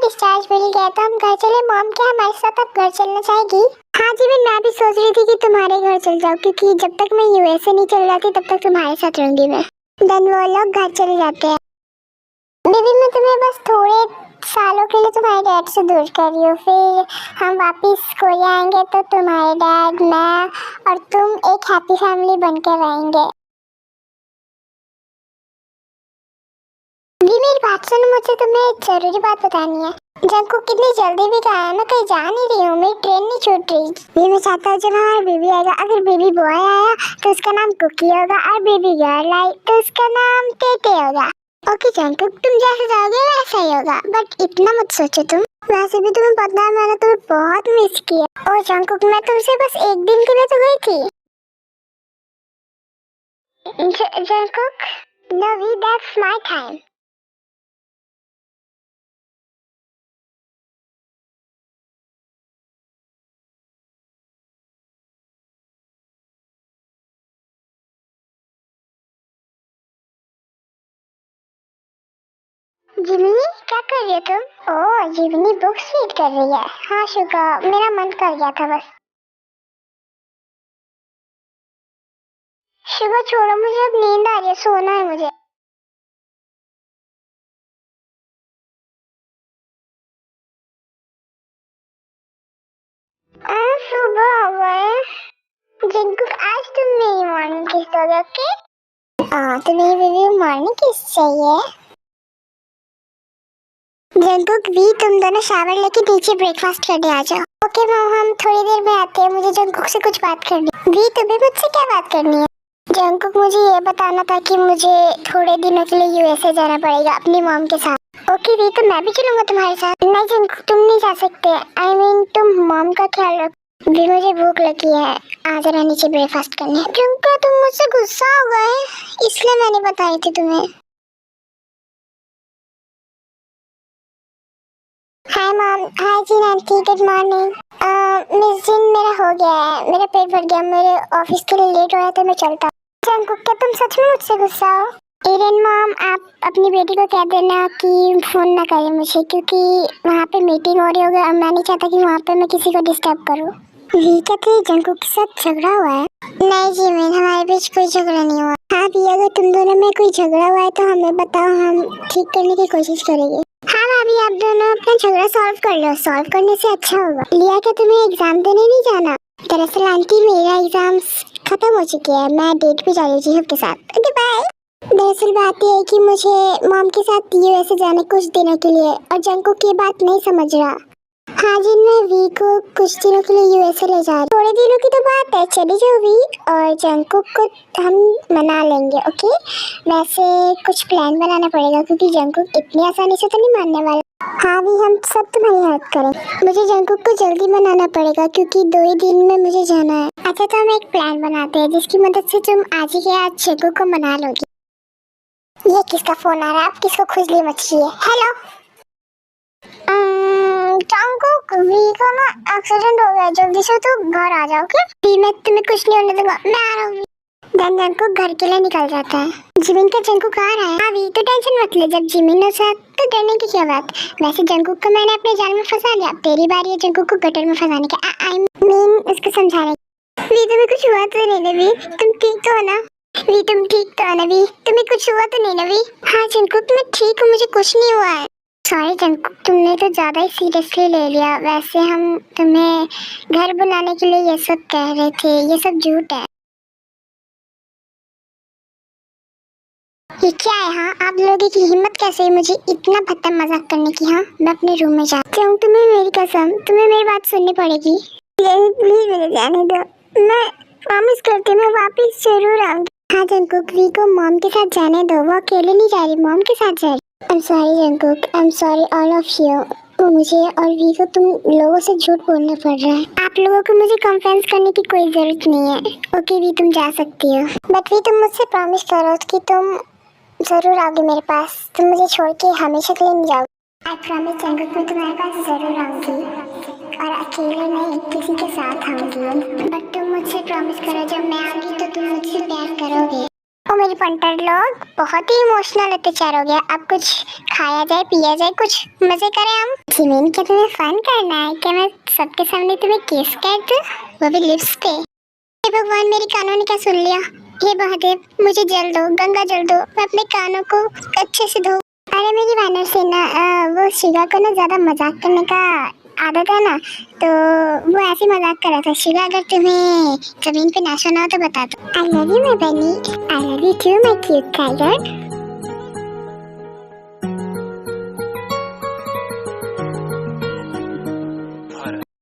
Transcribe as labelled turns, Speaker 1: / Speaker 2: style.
Speaker 1: Discharge मिल गया तो हम घर चले। मॉम क्या हमारे साथ अब घर चलना चाहेगी? हाँ जी मैं भी सोच रही थी कि तुम्हारे घर चल जाऊँ, क्योंकि जब तक मैं यूएसए नहीं चल जाती तब तक तुम्हारे साथ रहूंगी मैं। देन वो लोग घर चले जाते हैं। बेबी मैं तुम्हें बस थोड़े सालों के लिए तुम्हारे डैड से दूर कर रही हूँ, फिर हम वापस कोरिया आएंगे तो तुम्हारे डैड, मैं और तुम एक हैप्पी फैमिली बनकर रहेंगे। भी मेरी बात सुनो, मुझे तुम्हें एक जरूरी बात बतानी है। जंकू कितनी जल्दी भी कहा है, मैं कहीं जा नहीं रही हूँ, मेरी ट्रेन नहीं छूट रही। ये मैं चाहता हूँ जब हमारा बेबी आएगा, अगर बेबी बॉय आया तो उसका नाम कुकी होगा, और बेबी गर्ल आई तो उसका नाम टेटे होगा। ओके जंकू, तुम जैसे जाओगे वैसा ही होगा, बट इतना मत सोचो तुम। वैसे भी तुम्हें पता है मैंने तुम्हें बहुत मिस किया। और जंकू मैं तुमसे बस एक दिन के लिए तो गई थी। जंकू लवी, दैट्स माय टाइम। जिमिनी क्या कर रही हो तुम? ओह जिमिनी बुक्स रीड कर रही है। हाँ शुगा, मेरा मन कर गया था बस। शुगा छोड़ो मुझे, अब नींद आ रही है, सोना है मुझे। सुबह हो गए। जिनको आज तुम मेरी मॉर्निंग किस दोगे? ओके तो मेरी बेबी मॉर्निंग किस चाहिए? जंकुक भी तुम दोनों शावर लेके नीचे ब्रेकफास्ट करने आ जाओ। ओके मॉम, हम थोड़ी देर में आते हैं, मुझे जंकुक से कुछ बात करनी है। भी तुम्हें मुझसे क्या बात करनी है? जंकुक मुझे ये बताना था कि मुझे थोड़े दिनों के लिए यूएसए जाना पड़ेगा अपनी मॉम के साथ। ओके भी तो मैं भी चलूंगा तुम्हारे साथ। नहीं जंकुक तुम नहीं जा सकते, आई मीन तुम मॉम का ख्याल रखो। भी मुझे भूख लगी है, आ जाना नीचे ब्रेकफास्ट करने। जंकुक तुम मुझसे गुस्सा हो गए, इसलिए मैंने बताई थी तुम्हें। Hi mom. Hi ji aunty, good morning. Miss जिन मेरा हो गया है, मेरा पेट भर गया, मेरे ऑफिस के लिए लेट हो रहा था, मैं चलता हूँ। जंकुक क्या तुम सच में मुझसे गुस्सा हो? एरन मॉम आप अपनी बेटी को कह देना कि फोन ना करे मुझे, क्योंकि वहाँ पे मीटिंग हो रही होगी और मैं नहीं चाहता कि वहाँ पे मैं किसी को डिस्टर्ब करूँ। ये कहते जंकुक के साथ झगड़ा हुआ है? नहीं जी मैं, हमारे बीच कोई झगड़ा नहीं हुआ। हाँ भी अगर तुम दोनों में कोई झगड़ा हुआ है तो हमें बताओ, हम ठीक करने की कोशिश करेंगे। हाँ भाभी आप दोनों अपना झगड़ा सॉल्व कर लो, सॉल्व करने से अच्छा होगा। लिया क्या तुम्हें एग्जाम देने नहीं जाना? दरअसल आंटी मेरा एग्जाम खत्म हो चुकी है, मैं डेट पे जा रही हूँ के साथ। Okay bye. दरअसल बात ये है कि मुझे मॉम के साथ यूएसए जाने कुछ दिनों के लिए, और जंकुक की बात नहीं समझ रहा। हाँ जी मैं वी को कुछ दिनों के लिए यूएसए ले जा रही हूँ। थोड़े दिनों की तो बात है, चली जाओ वी, और जंकुक को हम मना लेंगे। ओके वैसे कुछ प्लान बनाना पड़ेगा, क्योंकि जंकुक इतनी आसानी से तो नहीं मानने वाला। हाँ भी हम सब तुम्हारी हेल्प करें। मुझे जंकुक को जल्दी मनाना पड़ेगा, क्योंकि 2 ही दिन में मुझे जाना है। अच्छा तो हम एक प्लान बनाते हैं जिसकी मदद से तुम आज ही के आज जंकुक को मना लोगी। ये किसका फोन आ रहा है? आप किसको खुजली मच रही है? हेलो जंकुक, वी को ना एक्सीडेंट हो गया, जल्दी से तू घर आ जाओ। ओके मैं तुम्हें कुछ नहीं होने दूंगा, मैं आ रहा हूँ। देन जंकुक घर के लिए निकल जाता है। जिमिन का जंकुक आ रहा है। हाँ वी तो टेंशन मत ले, जब जिमिन हो साथ तो डरने की क्या बात। वैसे जंकुक को मैंने अपने जाल में फंसा लिया, तेरी बारी है जंकुक को गटर में फंसाने की। आई मीन उसको समझाने की। वी तुम्हें कुछ हुआ तो नहीं ना? वी तुम ठीक तो हो ना? वी तुम ठीक तो हो ना? वी तुम्हें कुछ हुआ तो नहीं ना? वी हाँ जंकुक मैं ठीक हूँ, मुझे कुछ नहीं हुआ है। सॉरी जंकुक तुमने तो ज्यादा ही सीरियसली ले लिया। वैसे हम तुम्हें घर बुलाने के लिए ये सब कह रहे थे, ये सब झूठ है। ये क्या है? हाँ आप लोगों की हिम्मत कैसे है मुझे इतना भद्दा मजाक करने की? हाँ मैं अपने रूम में जाती हूँ, तुम्हें मेरी कसम, तुम्हें मेरी बात सुननी पड़ेगी। प्लीज मुझे जाने दो, मैं प्रॉमिस करती हूँ मैं वापस जरूर आऊंगी। हाँ जंकुक वी को मॉम के साथ जाने दो, वो अकेले नहीं जा रही, मॉम के साथ जा रही। I am sorry Jungkook, I am sorry all of you. मुझे और वी को तुम लोगों से झूठ बोलना पड़ रहा है। आप लोगों को मुझे कन्फ्रेंस करने की कोई जरूरत नहीं है। ओके वी तुम जा सकती हो, बट वी तुम मुझसे प्रॉमिस करो कि तुम जरूर आओगे मेरे पास, तुम मुझे छोड़ के हमेशा के लिए नहीं जाओगे। आई प्रॉमिस जंकुक मैं तुम्हारे पास जरूर आऊंगी, और अकेले नहीं किसी के साथ आऊंगी। बट तुम मुझसे प्रॉमिस करो जब मैं आऊंगी तो तुम मुझसे प्यार करोगे। ओ मेरी पंटर लोग, बहुत ही इमोशनल अत्याचार हो गया। अब कुछ खाया जाए, पिया जाए, कुछ मजे करें हम। जिमीन, क्या तुम्हें फन करना है? क्या मैं सबके सामने तुम्हें किस कर दूं, वो भी लिप्स पे? हे भगवान, मेरी कानों ने क्या सुन लिया? हे महादेव, मुझे जल दो, गंगा जल दो, मैं अपने कानों को अच्छे से धो। अरे मेरी वानर सेना, वो शिवा को ना ज्यादा मजाक करने का आदत है ना, तो वो ऐसे मजाक कर रहा था। शिवा, अगर तुम्हें जमीन पे नाचना हो तो बता दो। आई love you my bunny, I love you too my cute tiger.